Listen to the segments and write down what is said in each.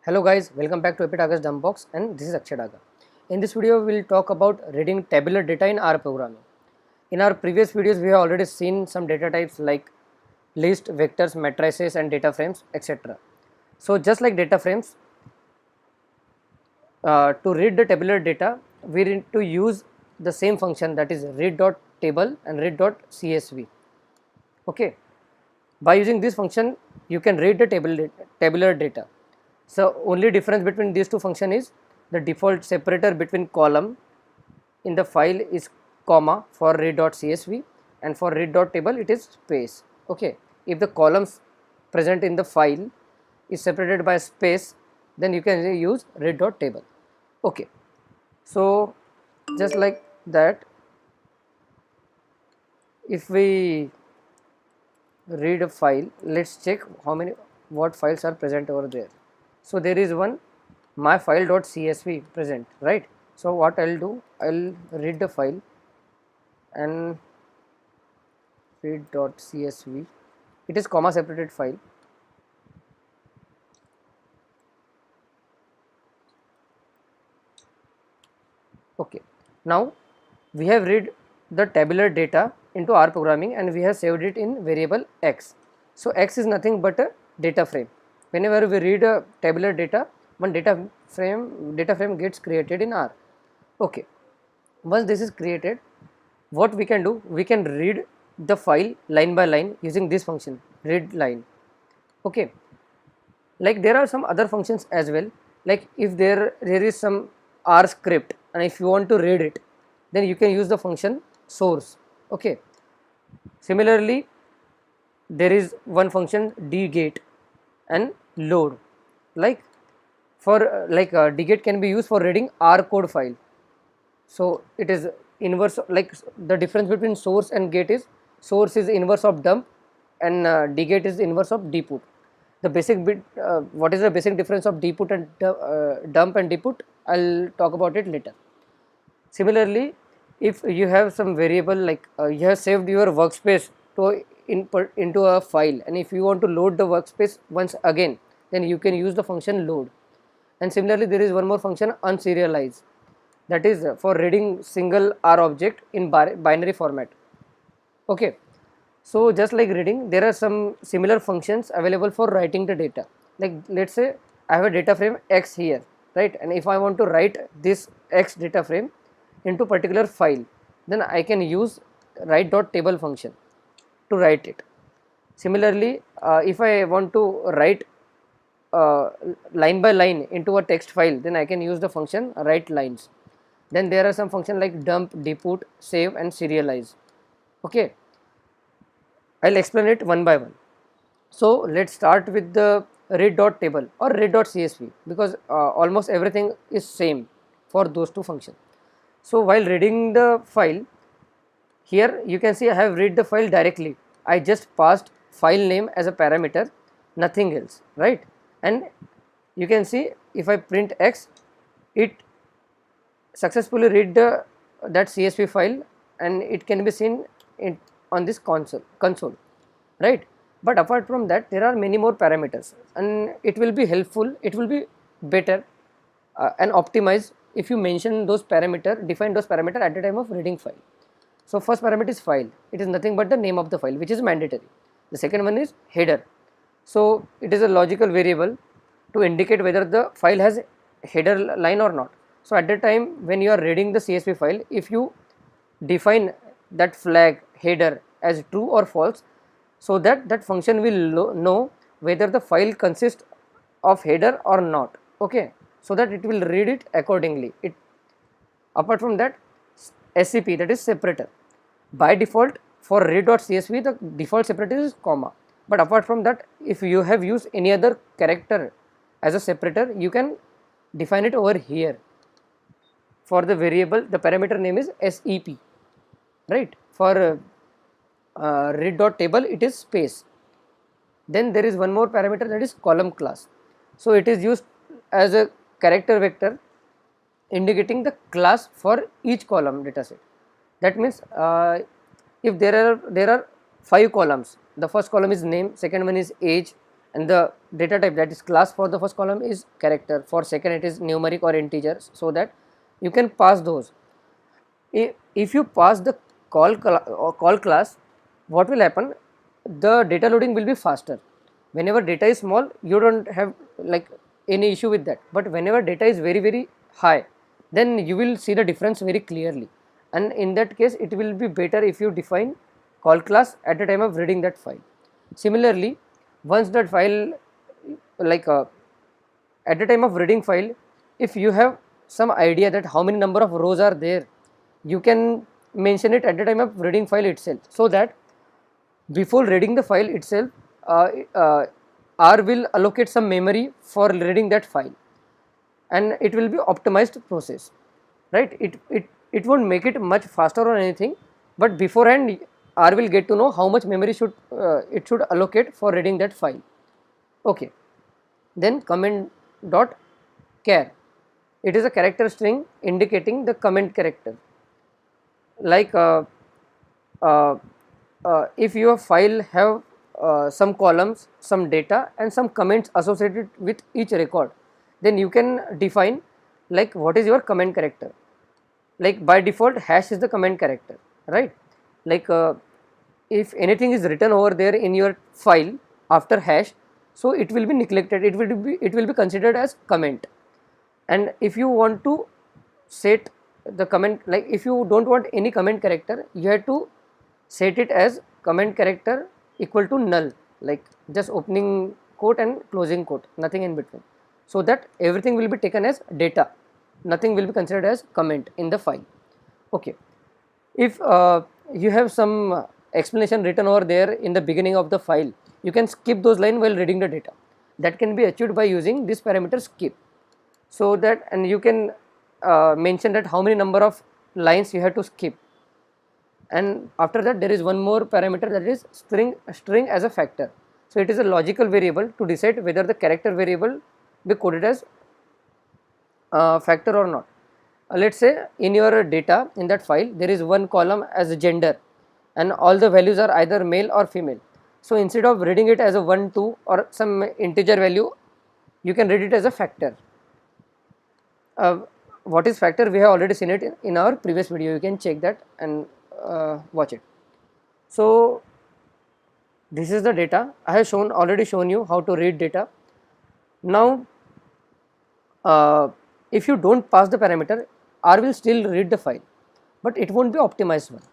Hello guys, welcome back to Epitaga's Dumbbox and this is Akshay Daga. In this video, we will talk about reading tabular data in R programming. In our previous videos, we have already seen some data types like list, vectors, matrices and data frames, etc. So just like data frames, to read the tabular data, we need to use the same function, that is read.table and read.csv. Okay, by using this function, you can read the tabular data. So only difference between these two functions is the default separator between column in the file is comma for read.csv and for read.table it is space. Okay, if the columns present in the file is separated by space, then you can use read.table. Okay, so just like that, if we read a file, let's check what files are present over there. So there is one myfile.csv present, right? So what I'll do, I'll read the file and read.csv. It is comma separated file. Okay, now we have read the tabular data into R programming and we have saved it in variable x. So x is nothing but a data frame. Whenever we read a tabular data, one data frame gets created in R. Okay, once this is created, what we can do, we can read the file line by line using this function read line. Okay, like there are some other functions as well, like if there is some R script and if you want to read it, then you can use the function source. Okay, similarly there is one function dgate and load, like for dgate can be used for reading R code file. So it is inverse, like the difference between source and gate is source is inverse of dump and dgate is inverse of dput. The basic bit, what is the basic difference of dput and dump and dput, I'll talk about it later. Similarly, if you have some variable like you have saved your workspace to input into a file, and if you want to load the workspace once again, then you can use the function load. And similarly, there is one more function unserialize, that is for reading single R object in binary format. Okay, so just like reading, there are some similar functions available for writing the data. Like let's say I have a data frame x here, right? And if I want to write this x data frame into particular file, then I can use write.table function to write it. Similarly, if I want to write line by line into a text file, then I can use the function write lines. Then there are some functions like dump, dput, save and serialize. Okay, I'll explain it one by one. So let's start with the read.table or read.csv, because almost everything is same for those two functions. So while reading the file, here you can see I have read the file directly. I just passed file name as a parameter, nothing else, right? And you can see if I print x, it successfully read that CSV file and it can be seen on this console, right? But apart from that, there are many more parameters and it will be helpful, it will be better and optimized if you mention those parameter, define those parameter at the time of reading file. So first parameter is file, it is nothing but the name of the file, which is mandatory. The second one is header. So it is a logical variable to indicate whether the file has header line or not. So at the time when you are reading the CSV file, if you define that flag header as true or false, so that that function will know whether the file consists of header or not. Okay, so that it will read it accordingly. Apart from that, SCP, that is separator. By default for read.csv, the default separator is comma. But apart from that, if you have used any other character as a separator, you can define it over here. For the variable, the parameter name is SEP, right? For read.table, it is space. Then there is one more parameter, that is column class. So it is used as a character vector indicating the class for each column dataset. That means if there are 5 columns, the first column is name, second one is age, and the data type, that is class, for the first column is character, for second it is numeric or integers, so that you can pass those. If you pass the call class, what will happen, the data loading will be faster. Whenever data is small, you don't have like any issue with that, but whenever data is very high, then you will see the difference very clearly, and in that case it will be better if you define call class at the time of reading that file. Similarly, once that file, like at the time of reading file, if you have some idea that how many number of rows are there, you can mention it at the time of reading file itself, so that before reading the file itself, uh, uh, R will allocate some memory for reading that file, and it will be optimized process, right? It won't make it much faster or anything, but beforehand R will get to know how much memory should it should allocate for reading that file. Okay, then comment dot char, it is a character string indicating the comment character. Like if your file have some columns, some data and some comments associated with each record, then you can define like what is your comment character. Like by default hash is the comment character, right? Like if anything is written over there in your file after hash, so it will be neglected, it will be considered as comment. And if you want to set the comment, like if you don't want any comment character, you have to set it as comment character equal to null, like just opening quote and closing quote, nothing in between, so that everything will be taken as data, nothing will be considered as comment in the file. Okay, if you have some explanation written over there in the beginning of the file, you can skip those lines while reading the data. That can be achieved by using this parameter skip, so that, and you can mention that how many number of lines you have to skip. And after that there is one more parameter, that is string as a factor. So it is a logical variable to decide whether the character variable be coded as factor or not. Let's say in your data in that file there is one column as gender and all the values are either male or female. So instead of reading it as a 1 2 or some integer value, you can read it as a factor. What is factor, we have already seen it in our previous video, you can check that and watch it. So this is the data. I have already shown you how to read data. Now if you don't pass the parameter, R will still read the file, but it won't be optimized one.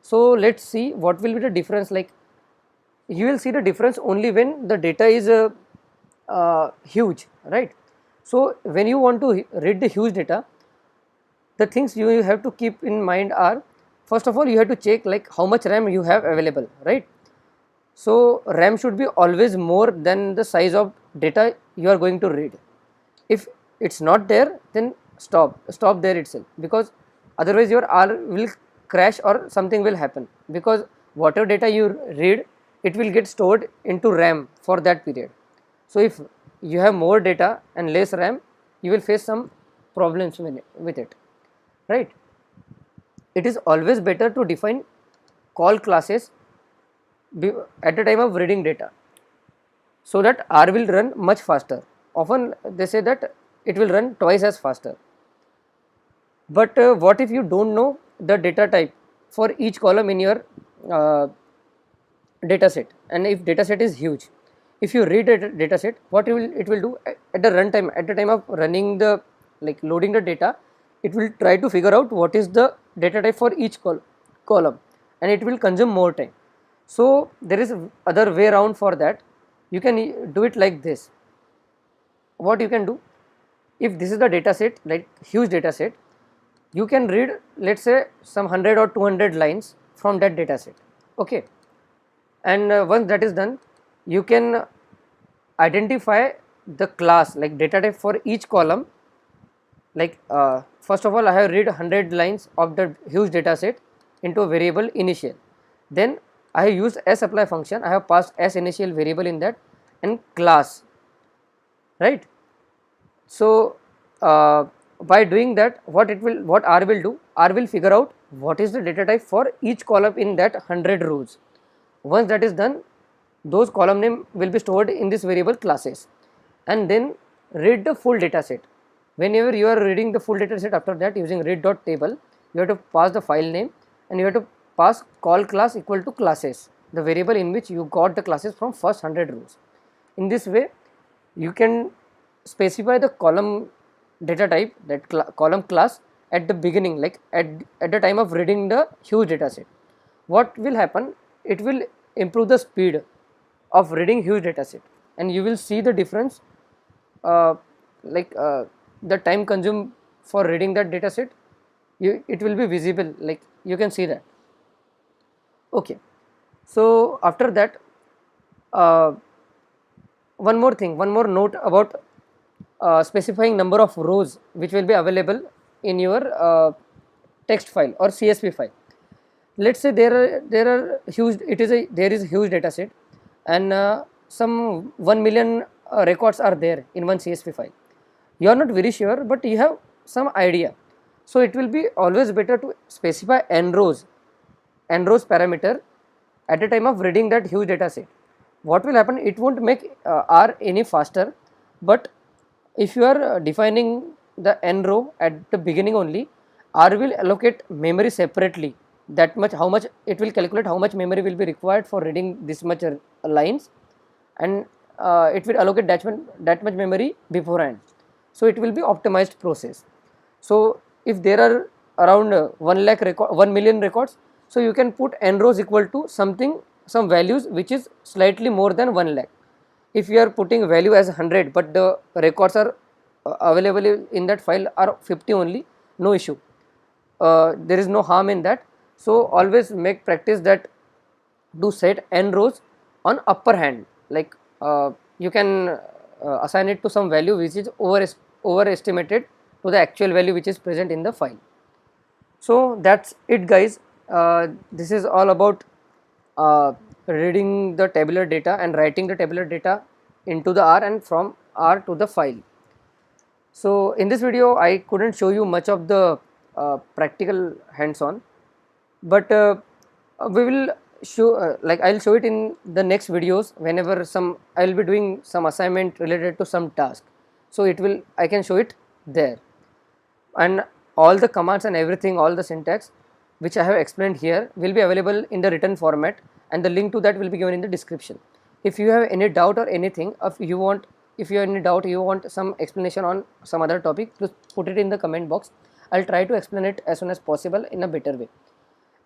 So let's see what will be the difference. Like you will see the difference only when the data is huge, right? So when you want to read the huge data, the things you have to keep in mind are, first of all you have to check like how much RAM you have available, right? So RAM should be always more than the size of data you are going to read. If it's not there, then stop there itself, because otherwise your R will crash or something will happen, because whatever data you read, it will get stored into RAM for that period. So if you have more data and less RAM, you will face some problems with it, right? It is always better to define call classes at the time of reading data, so that R will run much faster. Often they say that it will run twice as faster. But what if you don't know the data type for each column in your data set, and if data set is huge, if you read a data set, what it will do at the runtime, at the time of running the, like loading the data, it will try to figure out what is the data type for each column, and it will consume more time. So there is other way around for that. You can do it like this. What you can do, if this is the data set, like huge data set, you can read, let's say, some 100 or 200 lines from that data set. Okay, and once that is done, you can identify the class, like data type for each column. Like first of all I have read 100 lines of the huge data set into a variable initial, then I have used sapply function, I have passed s initial variable in that and class, right? So by doing that, what R will do, R will figure out what is the data type for each column in that 100 rows. Once that is done, those column name will be stored in this variable classes. And then read the full data set. Whenever you are reading the full data set, after that using read.table, you have to pass the file name and you have to pass call class equal to classes, the variable in which you got the classes from first 100 rows. In this way you can specify the column data type, that column class, at the beginning, like at the time of reading the huge data set. What will happen, it will improve the speed of reading huge data set, and you will see the difference, uh, like the time consumed for reading that data set, it will be visible, like you can see that. Okay, so after that, uh, one more thing, one more note about specifying number of rows which will be available in your text file or CSV file. Let's say there are huge, there is a huge data set, and some 1 million records are there in one CSV file. You are not very sure, but you have some idea. So it will be always better to specify n rows parameter at the time of reading that huge data set. What will happen, it won't make R any faster, but if you are defining the n row at the beginning only, R will allocate memory separately, that much, how much it will calculate, how much memory will be required for reading this much lines, and it will allocate that much memory beforehand. So it will be optimized process. So if there are around 1 million records, so you can put n rows equal to something, some values which is slightly more than 1 lakh. If you are putting value as 100 but the records are available in that file are 50 only, no issue, there is no harm in that. So always make practice that do set n rows on upper hand, like you can assign it to some value which is overestimated to the actual value which is present in the file. So that's it, guys. This is all about reading the tabular data and writing the tabular data into the R and from R to the file. So in this video I couldn't show you much of the practical hands-on, but we will show, like I'll show it in the next videos whenever I'll be doing some assignment related to some task. So I can show it there, and all the commands and everything, all the syntax which I have explained here will be available in the written format, and the link to that will be given in the description. If you have any doubt or anything, if you want some explanation on some other topic, please put it in the comment box. I'll try to explain it as soon as possible in a better way.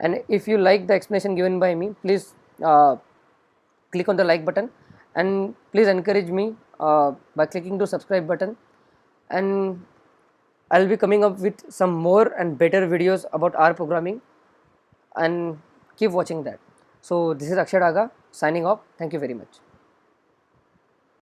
And if you like the explanation given by me, please click on the like button, and please encourage me by clicking the subscribe button, and I'll be coming up with some more and better videos about R programming, and keep watching that. So this is Akshay Daga signing off. Thank you very much.